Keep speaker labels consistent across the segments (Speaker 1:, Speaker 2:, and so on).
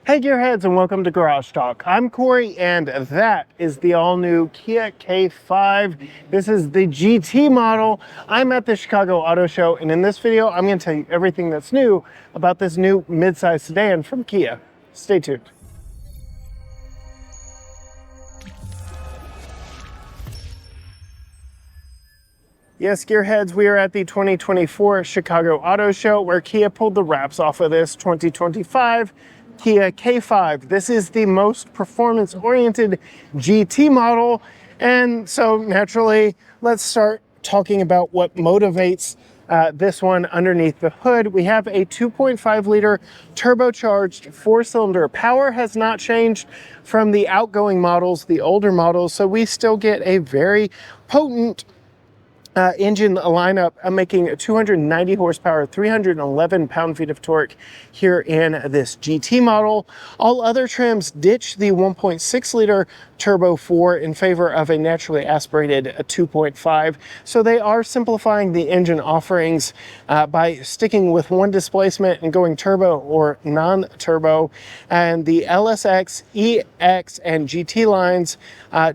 Speaker 1: Hey gearheads, and welcome to Garage Talk. I'm Corey and that is the all-new Kia K5. This is the GT model. I'm at the Chicago Auto Show, and in this video I'm going to tell you everything that's new about this new midsize sedan from Kia. Stay tuned. Yes, gearheads, we are at the 2024 Chicago Auto Show where Kia pulled the wraps off of this 2025 Kia K5. This is the most performance-oriented GT model, and so naturally, let's start talking about what motivates this one underneath the hood. We have a 2.5 liter turbocharged 4-cylinder. Power has not changed from the outgoing models, the older models, so we still get a very potent engine lineup. I'm making 290 horsepower, 311 pound-feet of torque here in this GT model. All other trims ditch the 1.6 liter Turbo 4 in favor of a naturally aspirated 2.5. So they are simplifying the engine offerings by sticking with one displacement and going turbo or non-turbo. And the LSX, EX, and GT lines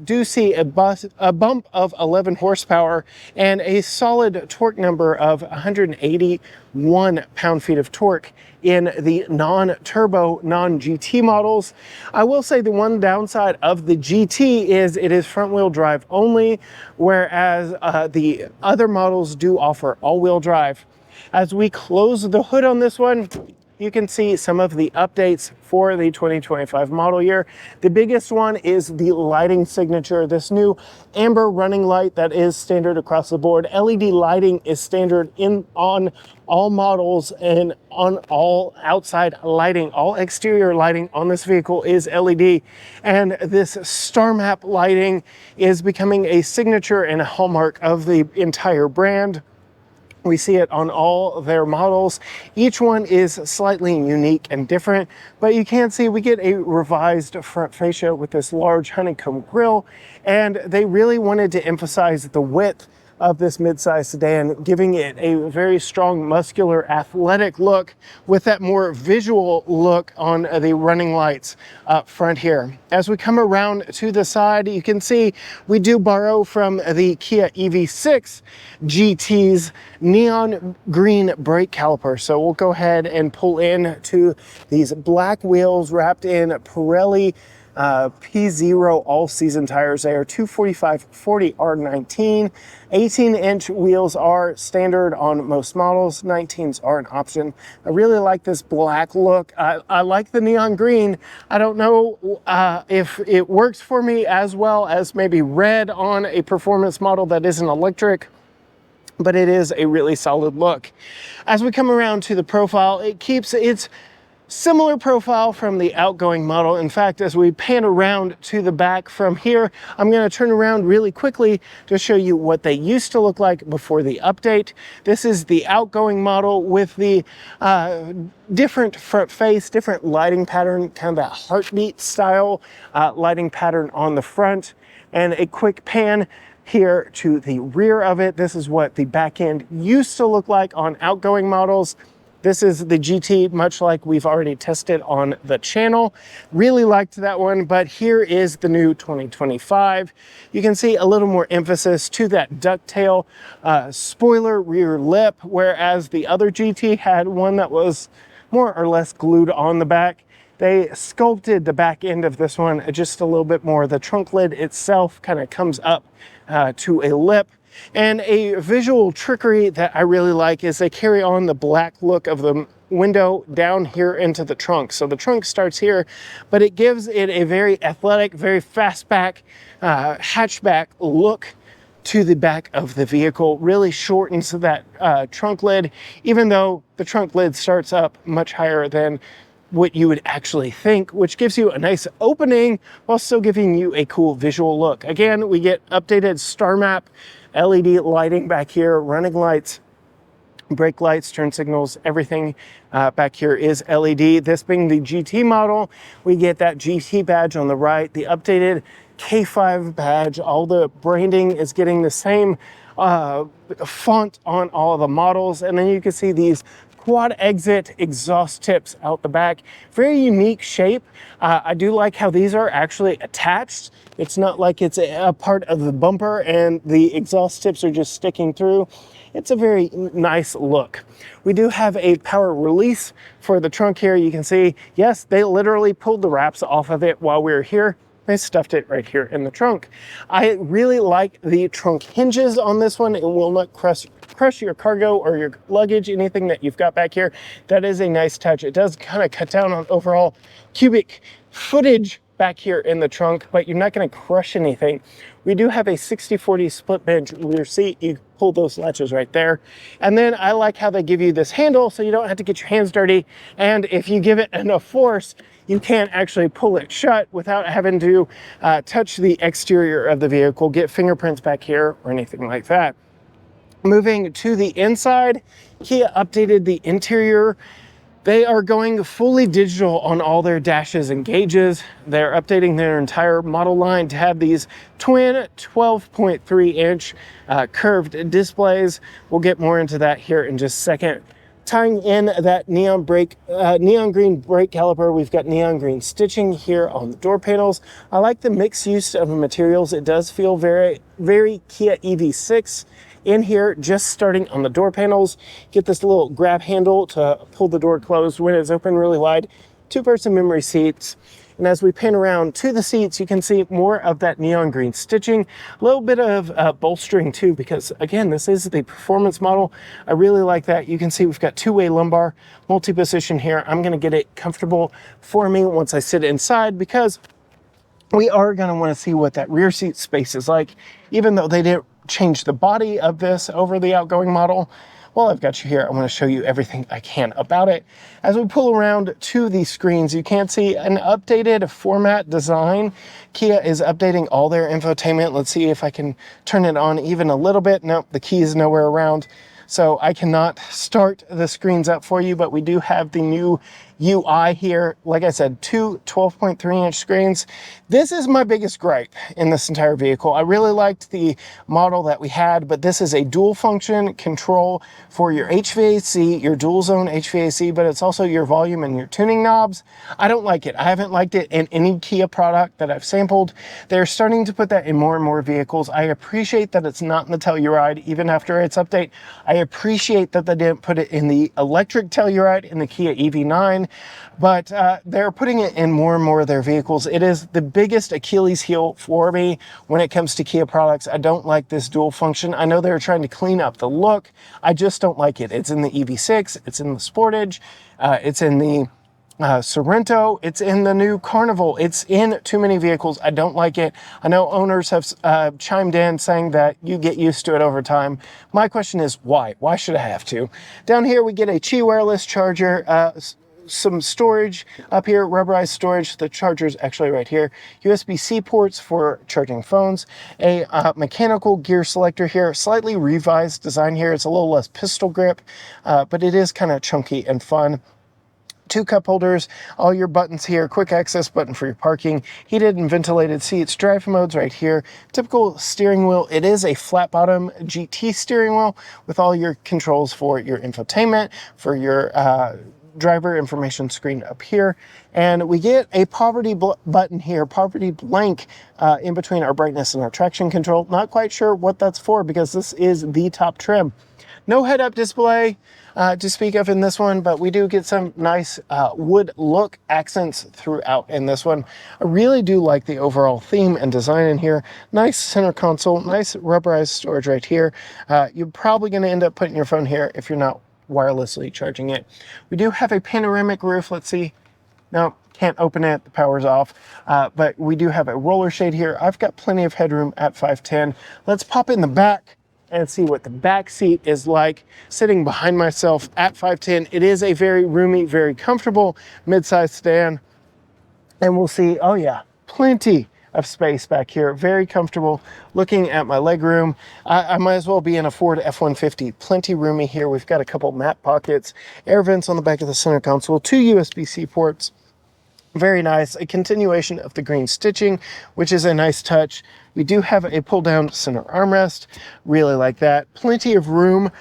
Speaker 1: do see a bump of 11 horsepower and a solid torque number of 181 pound-feet of torque in the non-turbo, non-GT models. I will say the one downside of the GT is it is front-wheel drive only, whereas the other models do offer all-wheel drive. As we close the hood on this one, you can see some of the updates for the 2025 model year. The biggest one is the lighting signature. This new amber running light that is standard across the board. LED lighting is standard on all models and on all outside lighting. All exterior lighting on this vehicle is LED. And this star map lighting is becoming a signature and a hallmark of the entire brand. We see it on all their models. Each one is slightly unique and different, but you can see we get a revised front fascia with this large honeycomb grille, and they really wanted to emphasize the width of this midsize sedan, giving it a very strong, muscular, athletic look with that more visual look on the running lights up front here. As we come around to the side, you can see we do borrow from the Kia EV6 GT's neon green brake caliper. So we'll go ahead and pull in to these black wheels wrapped in Pirelli P0 all-season tires. They are 245/40 R19. 18-inch wheels are standard on most models. 19s are an option. I really like this black look. I like the neon green. I don't know if it works for me as well as maybe red on a performance model that isn't electric, but it is a really solid look. As we come around to the profile, it keeps its similar profile from the outgoing model. In fact, as we pan around to the back from here, I'm going to turn around really quickly to show you what they used to look like before the update. This is the outgoing model with the different front face, different lighting pattern, kind of that heartbeat style lighting pattern on the front, and a quick pan here to the rear of it. This is what the back end used to look like on outgoing models. This is the GT, much like we've already tested on the channel. Really liked that one, but here is the new 2025. You can see a little more emphasis to that ducktail spoiler rear lip, whereas the other GT had one that was more or less glued on the back. They sculpted the back end of this one just a little bit more. The trunk lid itself kind of comes up to a lip. And a visual trickery that I really like is they carry on the black look of the window down here into the trunk. So the trunk starts here, but it gives it a very athletic, very fastback, hatchback look to the back of the vehicle. Really shortens that trunk lid, even though the trunk lid starts up much higher than what you would actually think, which gives you a nice opening while still giving you a cool visual look. Again, we get updated star map LED lighting back here, running lights, brake lights, turn signals, everything back here is LED. This being the GT model, we get that GT badge on the right, the updated K5 badge. All the branding is getting the same font on all of the models, and then you can see these quad exit exhaust tips out the back. Very unique shape. I do like how these are actually attached. It's not like it's a part of the bumper and the exhaust tips are just sticking through. It's a very nice look. We do have a power release for the trunk here. You can see, yes, they literally pulled the wraps off of it while we were here. They stuffed it right here in the trunk. I really like the trunk hinges on this one. It will not crush your cargo or your luggage, anything that you've got back here. That is a nice touch. It does kind of cut down on overall cubic footage back here in the trunk, but you're not going to crush anything. We do have a 60/40 split bench rear seat. You pull those latches right there. And then I like how they give you this handle so you don't have to get your hands dirty. And if you give it enough force, you can't actually pull it shut without having to touch the exterior of the vehicle, get fingerprints back here or anything like that. Moving to the inside, Kia updated the interior. They are going fully digital on all their dashes and gauges. They're updating their entire model line to have these twin 12.3-inch curved displays. We'll get more into that here in just a second. Tying in that neon green brake caliper, we've got neon green stitching here on the door panels. I like the mixed use of the materials. It does feel very, very Kia EV6 in here, just starting on the door panels. Get this little grab handle to pull the door closed when it's open really wide. Two-person memory seats. And as we pan around to the seats, you can see more of that neon green stitching, a little bit of bolstering too, because again, this is the performance model. I really like that. You can see we've got two-way lumbar, multi-position here. I'm gonna get it comfortable for me once I sit inside, because we are gonna wanna see what that rear seat space is like, even though they didn't change the body of this over the outgoing model. Well, I've got you here. I want to show you everything I can about it. As we pull around to these screens, you can see an updated format design. Kia is updating all their infotainment. Let's see if I can turn it on even a little bit. Nope, the key is nowhere around, so I cannot start the screens up for you, but we do have the new UI here. Like I said, two 12.3-inch screens. This is my biggest gripe in this entire vehicle. I really liked the model that we had, but this is a dual function control for your HVAC, your dual zone HVAC, but it's also your volume and your tuning knobs. I don't like it. I haven't liked it in any Kia product that I've sampled. They're starting to put that in more and more vehicles. I appreciate that it's not in the Telluride, even after its update. I appreciate that they didn't put it in the electric Telluride in the Kia EV9. But they're putting it in more and more of their vehicles. It is the biggest Achilles heel for me when it comes to Kia products. I don't like this dual function. I know they're trying to clean up the look. I just don't like it. It's in the EV6, it's in the Sportage, it's in the Sorento, it's in the new Carnival. It's in too many vehicles. I don't like it. I know owners have chimed in saying that you get used to it over time. My question is why? Why should I have to? Down here we get a Qi wireless charger, some storage up here, rubberized storage. The charger's actually right here. USB-C ports for charging phones. A mechanical gear selector here. Slightly revised design here. It's a little less pistol grip, but it is kind of chunky and fun. Two cup holders, all your buttons here, quick access button for your parking, heated and ventilated seats, drive modes right here, typical steering wheel. It is a flat bottom GT steering wheel with all your controls for your infotainment, for your driver information screen up here. And we get a poverty button here, poverty blank in between our brightness and our traction control. Not quite sure what that's for because this is the top trim. No head-up display to speak of in this one, but we do get some nice wood look accents throughout in this one. I really do like the overall theme and design in here. Nice center console, nice rubberized storage right here. You're probably going to end up putting your phone here if you're not wirelessly charging it. We do have a panoramic roof. Let's see. No, can't open it. The power's off. But we do have a roller shade here. I've got plenty of headroom at 5'10". Let's pop in the back and see what the back seat is like sitting behind myself at 5'10". It is a very roomy, very comfortable midsize sedan. And we'll see, oh yeah, plenty of space back here. Very comfortable. Looking at my leg room, I might as well be in a Ford F-150. Plenty roomy here. We've got a couple map pockets, air vents on the back of the center console, two USB-C ports. Very nice. A continuation of the green stitching, which is a nice touch. We do have a pull-down center armrest. Really like that. Plenty of room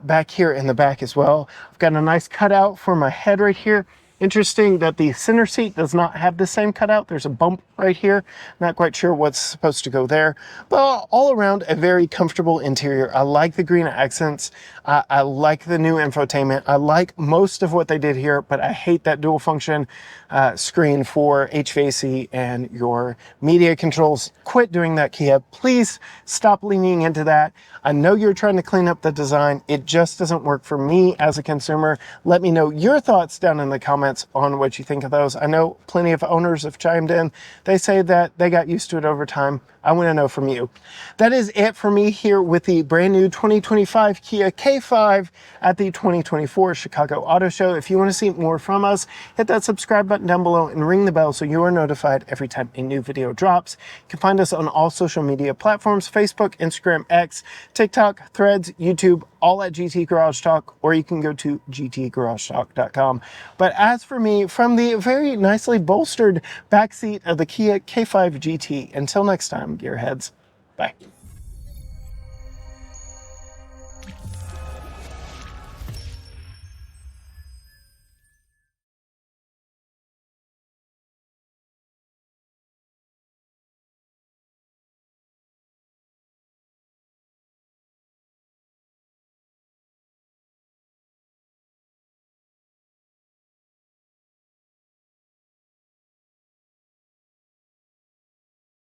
Speaker 1: back here in the back as well. I've got a nice cutout for my head right here. Interesting that the center seat does not have the same cutout. There's a bump right here. Not quite sure what's supposed to go there, but all around a very comfortable interior. I like the green accents. I like the new infotainment. I like most of what they did here, but I hate that dual function screen for HVAC and your media controls. Quit doing that, Kia. Please stop leaning into that. I know you're trying to clean up the design. It just doesn't work for me as a consumer. Let me know your thoughts down in the comments on what you think of those. I know plenty of owners have chimed in. They say that they got used to it over time. I want to know from you. That is it for me here with the brand new 2025 Kia K5 at the 2024 Chicago Auto Show. If you want to see more from us, hit that subscribe button down below and ring the bell so you are notified every time a new video drops. You can find us on all social media platforms: Facebook, Instagram, X, TikTok, Threads, YouTube, all at GT Garage Talk, or you can go to gtgaragetalk.com. But as for me, from the very nicely bolstered backseat of the Kia K5 GT, until next time, gearheads, bye.